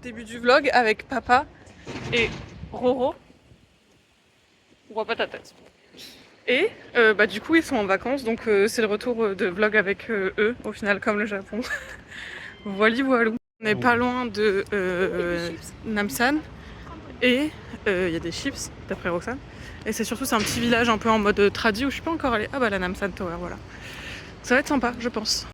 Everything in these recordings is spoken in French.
début du vlog avec papa et Roro. On voit pas ta tête. Et du coup ils sont en vacances, donc c'est le retour de vlog avec eux, au final comme le Japon. Voilà, voilà. On n'est pas loin de Namsan et il y a des chips d'après Roxane. Et c'est surtout c'est un petit village un peu en mode tradi où je suis pas encore allée. Ah bah la Namsan Tower, voilà. Ça va être sympa, je pense.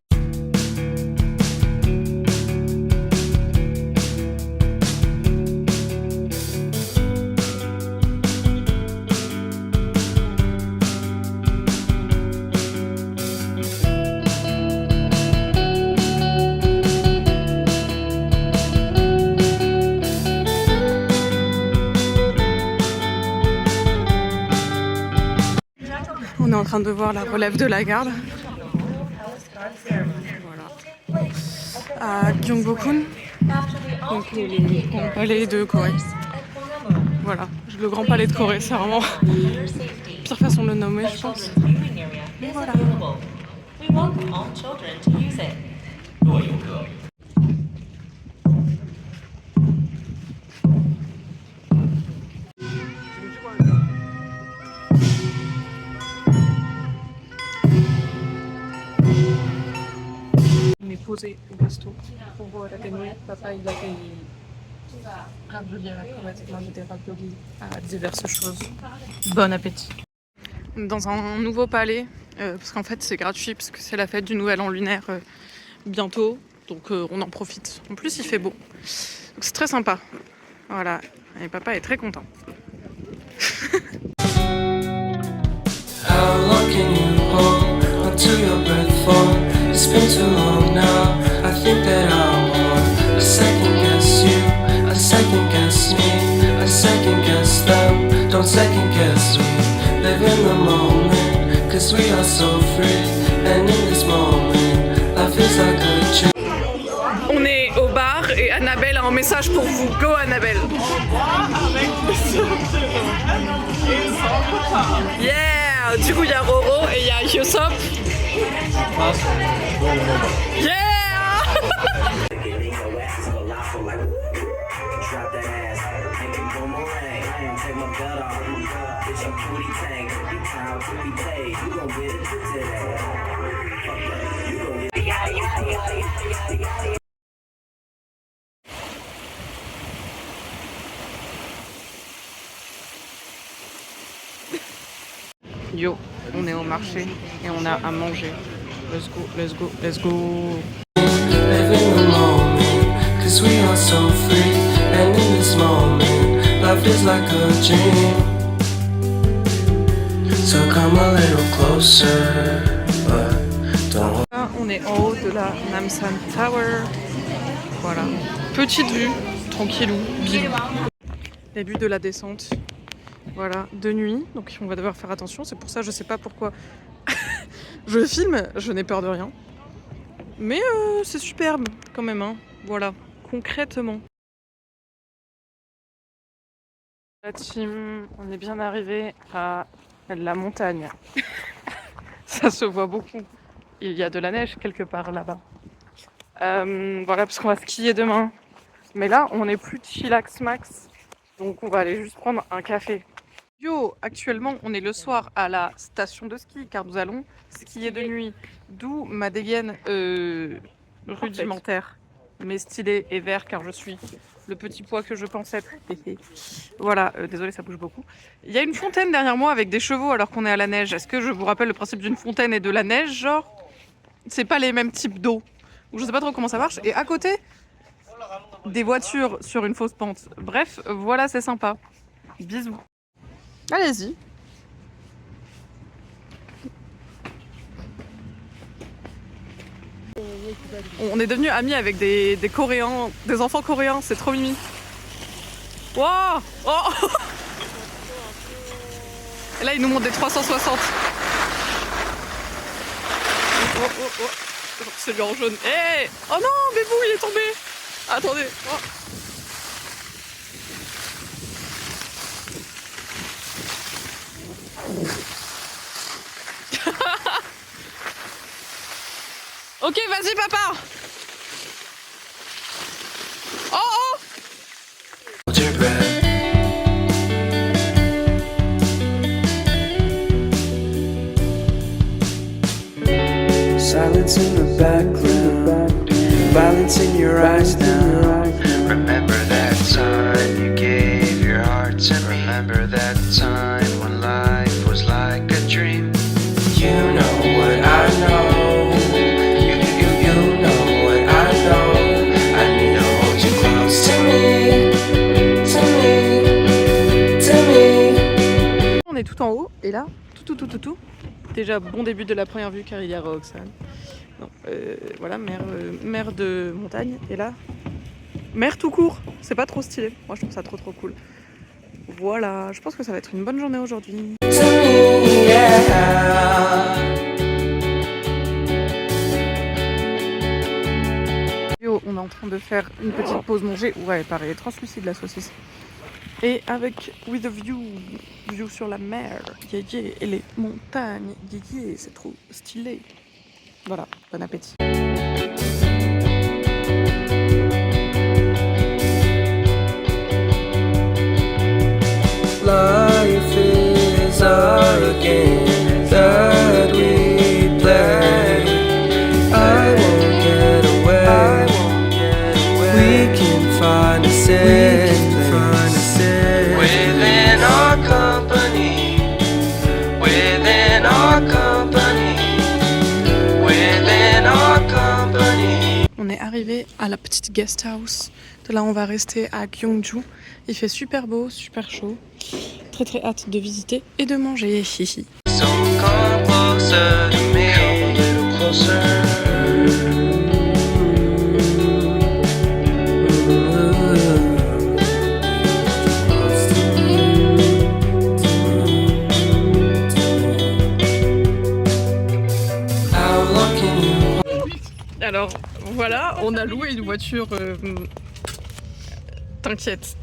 On est en train de voir la relève de la garde. Voilà. À Gyeongbokgung, donc le grand palais de Corée. Voilà, le grand palais de Corée, c'est vraiment pire façon de le nommer, je pense. Mais voilà. On est posé au resto pour voir la télé. Papa il a fait raviolis à la crevette, moi j'ai des raviolis à diverses choses. Bon appétit. Dans un nouveau palais, parce qu'en fait c'est gratuit, parce que c'est la fête du Nouvel An lunaire bientôt, donc on en profite. En plus il fait beau, donc c'est très sympa. Voilà, et papa est très content. How long can you hold until your breath falls? It's been too long now. I think that I want a second guess you, a second guess me, a second guess them. Don't second guess me. Live in the moment, cause we are so free. And in this moment, life is like a dream. On est au bar et Annabelle a un message pour vous. Go Annabelle. Yeah. Du coup il y a Roro et il y a Yosop. Yeah. Yo, on est au marché et on a à manger. Let's go, let's go, let's go. Live in the moment, cause we are so free. And in this moment, life is like a dream. So come a little closer, but don't. Là, on est en haut de la Namsan Tower. Voilà, petite vue, tranquillou, bilou. Début de la descente. Voilà, de nuit, donc on va devoir faire attention. C'est pour ça, je sais pas pourquoi je filme, je n'ai peur de rien. Mais c'est superbe quand même, hein. Voilà, concrètement. La team, on est bien arrivé à la montagne. Ça se voit beaucoup. Il y a de la neige quelque part là-bas. Voilà, parce qu'on va skier demain. Mais là, on est plus chillax max. Donc on va aller juste prendre un café. Yo, actuellement, on est le soir à la station de ski car nous allons skier de nuit. D'où ma dégaine rudimentaire, mais stylée et vert car je suis le petit pois que je pense être. Voilà, désolé, ça bouge beaucoup. Il y a une fontaine derrière moi avec des chevaux alors qu'on est à la neige. Est-ce que je vous rappelle le principe d'une fontaine et de la neige, genre? C'est pas les mêmes types d'eau. Ou je sais pas trop comment ça marche. Et à côté, des voitures sur une fausse pente. Bref, voilà, c'est sympa. Bisous. Allez-y. On est devenus amis avec des Coréens, des enfants coréens, c'est trop mimi. Wow, oh. Et là, ils nous montrent des 360. Oh, oh, oh. Celui en jaune. Hey, oh non, Bébou, il est tombé. Attendez. Oh. Ok, vas-y, papa. Oh, oh. What's in your eyes now? Remember that time you gave your heart to me. Remember that time when life was like a dream. You know what I know. You know what I know. I need to hold you close to me, to me, to me. On est tout en haut et là, tout. Déjà bon début de la première vue car il y a Roxane. Non, voilà, mer de montagne. Et là, mer tout court. C'est pas trop stylé. Moi je trouve ça trop cool. Voilà, je pense que ça va être une bonne journée aujourd'hui. To me, yeah. On est en train de faire une petite pause manger. Ouais, pareil, translucide la saucisse. Et avec with a view sur la mer, et les montagnes, c'est trop stylé. Voilà, bon appétit. Life is a game that we play. I won't get away. We can find a safe place within our company. Within our company. Within our company. On est arrivé à la petite guest house. De là, on va rester à Gyeongju. Il fait super beau, super chaud. Très hâte de visiter et de manger. Hihi. So come closer to me. Come a little closer. Alors voilà, on a loué une voiture. T'inquiète.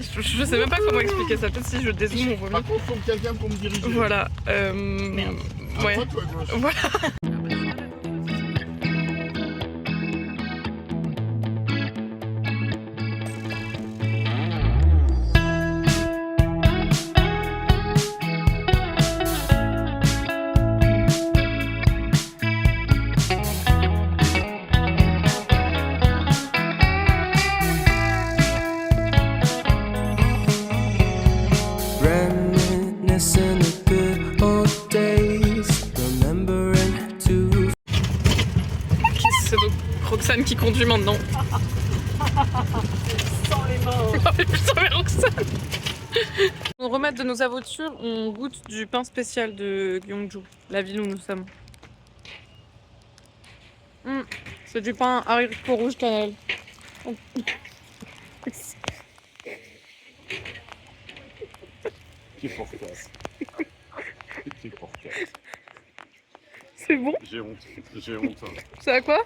Je sais même pas comment expliquer ça. Peut-être si je dézoome, on voit mieux. Par contre, faut quelqu'un pour me diriger. Voilà. Merde. Ouais. À toi, gauche. Voilà. Reminiscing the good old days. Remembering to. C'est donc Roxane qui conduit maintenant. Sans les mains. Oh mais putain, mais Roxane. On remet de nos aventures, on goûte du pain spécial de Gyeongju, la ville où nous sommes. C'est du pain haricot rouge cannelle. Qui porcasse. Qui porcasse. C'est bon? J'ai honte. J'ai honte. C'est à quoi?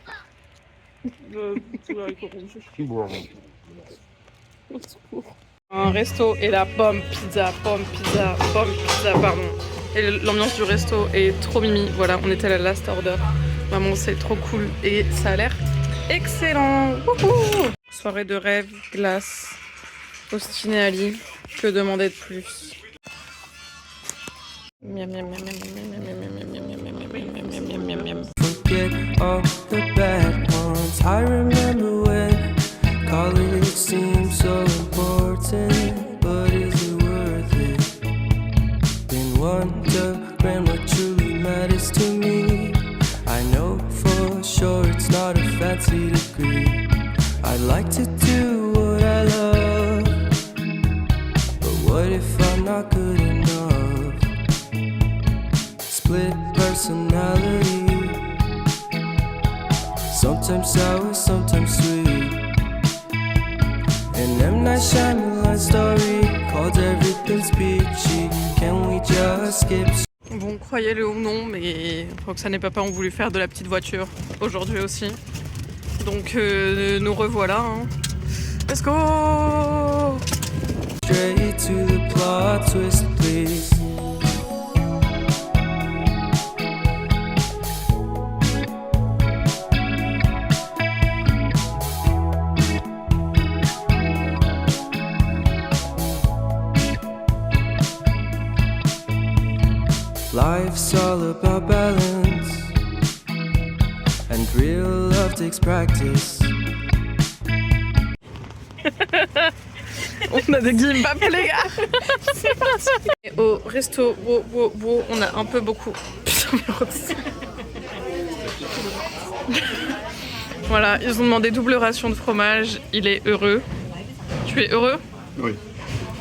C'est haricot rouge. Bon. Au secours. Un resto et la pomme pizza, pardon. Et l'ambiance du resto est trop mimi. Voilà, on était à la last order. Vraiment, c'est trop cool et ça a l'air excellent. Wouhou! Soirée de rêve, glace, Austin et Ali. Que demander de plus? Miam miam miam miam miam miam miam miam miam miam miam miam miam miam miam. Forget all the bad ones. I remember when college seemed so important, but is it worth it? Been wondering what truly matters to me. I know for sure it's not a fancy degree. I'd like to do what I love, but what if I'm not good enough? Split personality, sometimes sour, sometimes sweet. An M. Night Shyamalan story called Everything's Peachy. Can we just skip? Bon, croyez-le ou non, mais Roxane et papa ont voulu faire de la petite voiture aujourd'hui aussi. Donc nous revoilà. Hein. Let's go! Straight to the plot twist, please. Life's all about balance and Real love takes practice. On a des gimbap les gars. C'est parti. Et au resto, on a un peu beaucoup. Putain, mais Roxane. Voilà, ils ont demandé double ration de fromage. Il est heureux. Tu es heureux? Oui.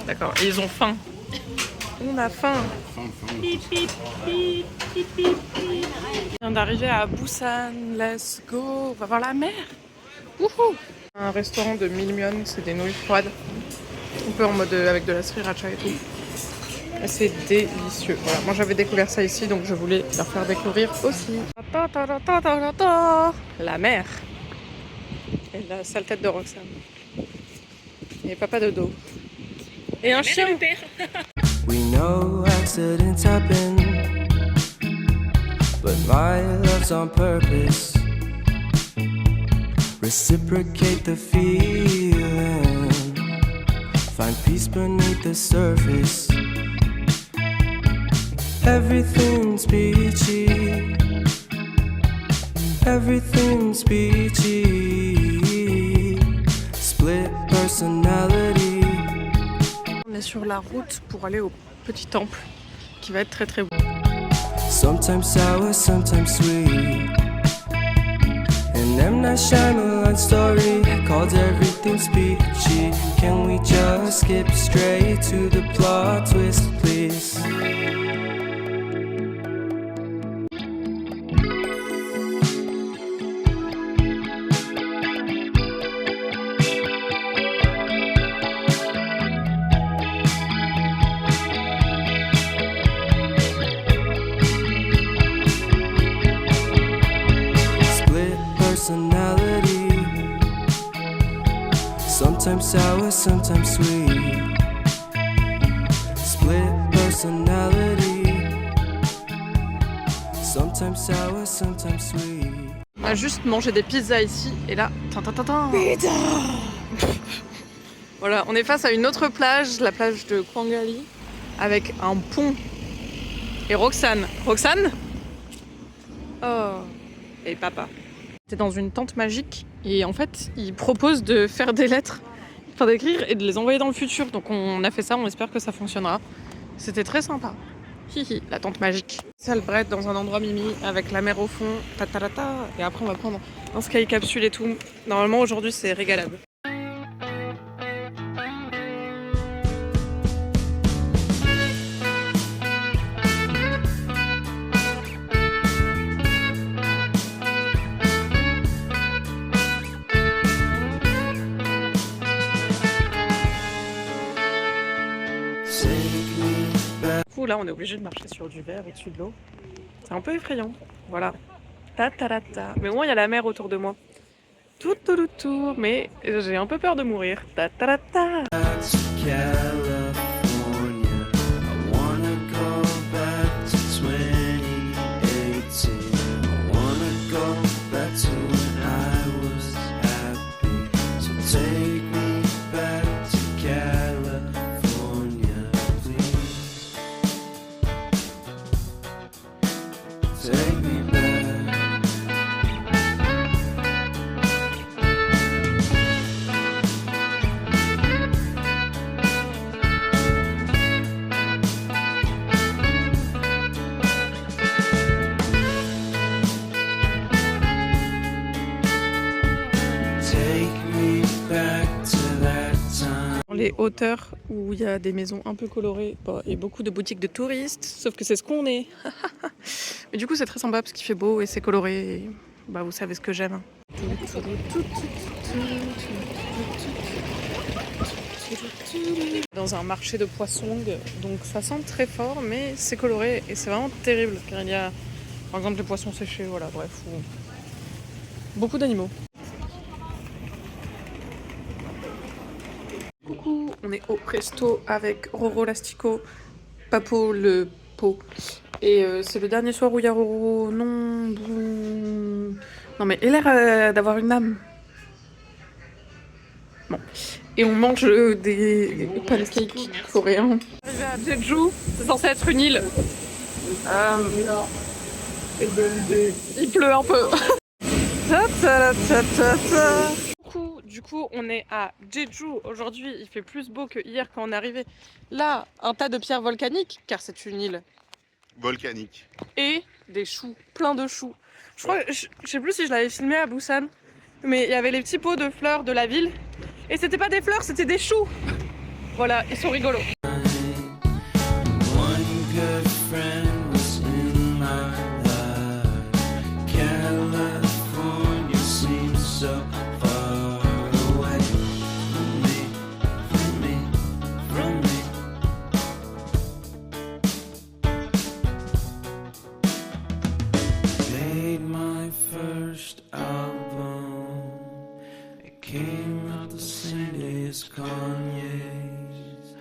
D'accord. Et ils ont faim. On a faim. On vient d'arriver à Busan. Let's go. On va voir la mer. Wouhou. Un restaurant de Milmyeon, c'est des nouilles froides. Un peu en mode avec de la sriracha et tout. Et c'est délicieux. Voilà. Moi j'avais découvert ça ici, donc je voulais leur faire découvrir aussi. La mer. Et la sale tête de Roxane. Et papa de dos. Et un chien. We know accidents happen, but my love's on purpose. Reciprocate the feeling, find peace beneath the surface. Everything's peachy, everything's peachy. Split personality. On est sur la route pour aller au petit temple qui va être très très beau. Sometimes sour, sometimes sweet. An M. Night Shyamalan story called Everything's Peachy. Can we just skip straight to the plot twist, please? Personality. Sometimes sour, sometimes sweet. Split personality. Sometimes sour, sometimes sweet. On a juste mangé des pizzas ici et là, pizza. Voilà, on est face à une autre plage, la plage de Kwangali, avec un pont. Et Roxane. Roxane? Oh. Et papa. C'est dans une tente magique et en fait, ils proposent de faire des lettres, enfin d'écrire et de les envoyer dans le futur. Donc on a fait ça, on espère que ça fonctionnera. C'était très sympa. Hihi, la tente magique. Salle bread dans un endroit mimi avec la mer au fond, tatarata. Et après on va prendre un sky capsule et tout. Normalement aujourd'hui c'est régalable. Là on est obligé de marcher sur du verre au-dessus de l'eau. C'est un peu effrayant. Voilà. Ta-ta-ta-ta. Mais au moins il y a la mer autour de moi. Tout. Mais j'ai un peu peur de mourir. Ta-ta-ta-ta. Les hauteurs où il y a des maisons un peu colorées et beaucoup de boutiques de touristes, sauf que c'est ce qu'on est. Mais du coup c'est très sympa parce qu'il fait beau et c'est coloré. Et, bah vous savez ce que j'aime. Dans un marché de poissons, donc ça sent très fort mais c'est coloré et c'est vraiment terrible car il y a par exemple des poissons séchés, voilà bref, ou beaucoup d'animaux. Coucou, on est au resto avec Roro l'asticot, Papo le pot. Et c'est le dernier soir où il y a Roro. Non, non mais il a l'air d'avoir une âme. Bon. Et on mange des pancakes coréens. Arrivé à Jeju, c'est censé être une île. Il pleut un peu. Du coup, on est à Jeju aujourd'hui. Il fait plus beau que hier quand on est arrivé. Là, un tas de pierres volcaniques, car c'est une île. Volcanique. Et des choux, plein de choux. Je sais plus si je l'avais filmé à Busan, mais il y avait les petits pots de fleurs de la ville. Et c'était pas des fleurs, c'était des choux. Voilà, ils sont rigolos. One good friend was in my life. California seems so far away from me, from me, from me. Made my first album. It came out the same day as Kanye's.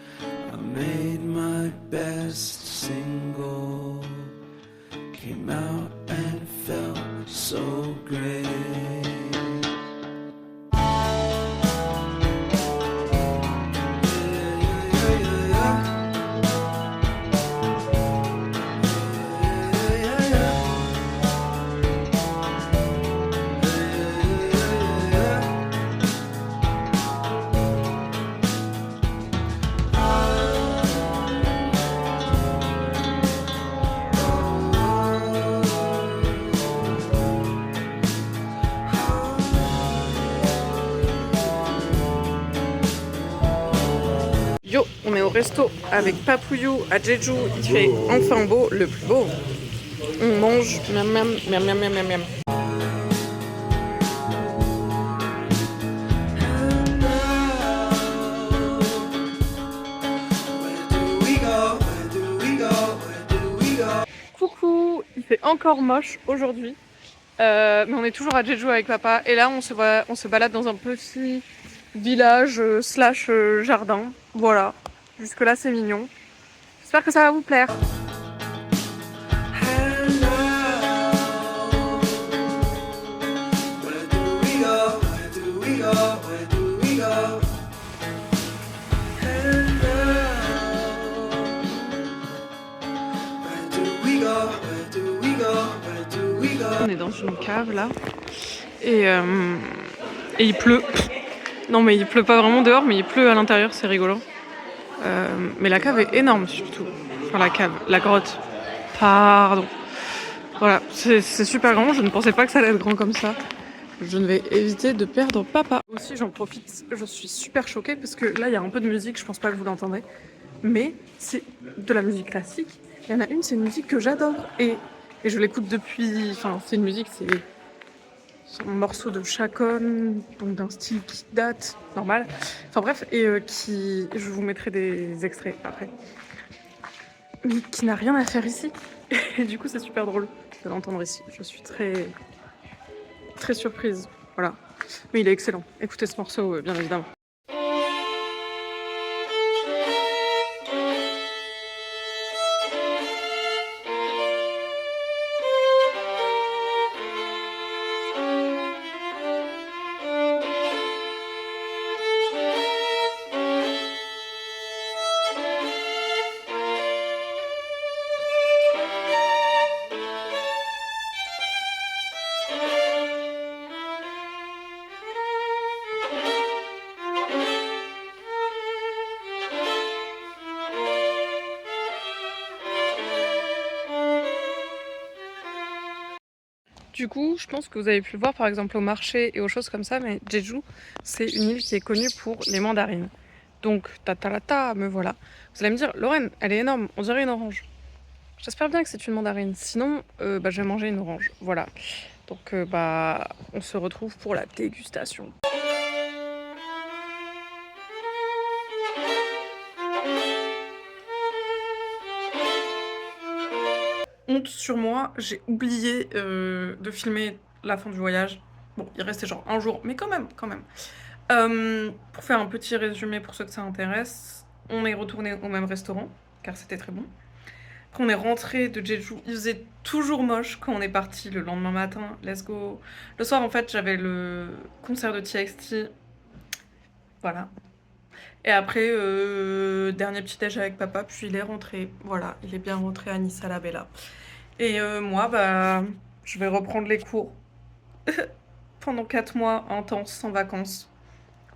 I made my best single. Came out and it felt so great. Yo, on est au resto avec Papouillou à Jeju. Il fait enfin beau, le plus beau. On mange, miam miam, miam miam miam miam miam. Coucou, il fait encore moche aujourd'hui. Mais on est toujours à Jeju avec papa. Et là, on se balade dans un petit village slash jardin. Voilà. Jusque là, c'est mignon. J'espère que ça va vous plaire. On est dans une cave là. Et il pleut. Non mais il pleut pas vraiment dehors, mais il pleut à l'intérieur, c'est rigolo. Mais la cave est énorme surtout. Enfin la cave, la grotte. Pardon. Voilà, c'est super grand, je ne pensais pas que ça allait être grand comme ça. Je ne vais éviter de perdre papa. Aussi j'en profite, je suis super choquée parce que là il y a un peu de musique, je pense pas que vous l'entendez. Mais c'est de la musique classique. Il y en a une, c'est une musique que j'adore. Et je l'écoute depuis... Enfin c'est une musique, c'est un morceau de Chacon, donc d'un style qui date, normal. Enfin bref, et qui... Je vous mettrai des extraits après. Mais qui n'a rien à faire ici. Et du coup, c'est super drôle de l'entendre ici. Je suis très... très surprise. Voilà. Mais il est excellent. Écoutez ce morceau, bien évidemment. Du coup, je pense que vous avez pu le voir par exemple au marché et aux choses comme ça, mais Jeju, c'est une île qui est connue pour les mandarines. Donc, ta, me voilà. Vous allez me dire, Lorraine, elle est énorme, on dirait une orange. J'espère bien que c'est une mandarine, sinon je vais manger une orange. Voilà. Donc, on se retrouve pour la dégustation. Honte sur moi, j'ai oublié de filmer la fin du voyage. Bon, il restait genre un jour, mais quand même. Pour faire un petit résumé pour ceux que ça intéresse, on est retourné au même restaurant, car c'était très bon. Après, on est rentré de Jeju, il faisait toujours moche quand on est parti le lendemain matin, let's go. Le soir, en fait, j'avais le concert de TXT, voilà. Et après, dernier petit déj avec papa, puis il est rentré, voilà, il est bien rentré à Nice à la Bella. Et moi, je vais reprendre les cours pendant 4 mois intenses, sans vacances.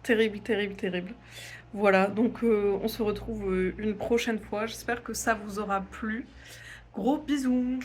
Terrible, terrible, terrible. Voilà, donc on se retrouve une prochaine fois. J'espère que ça vous aura plu. Gros bisous!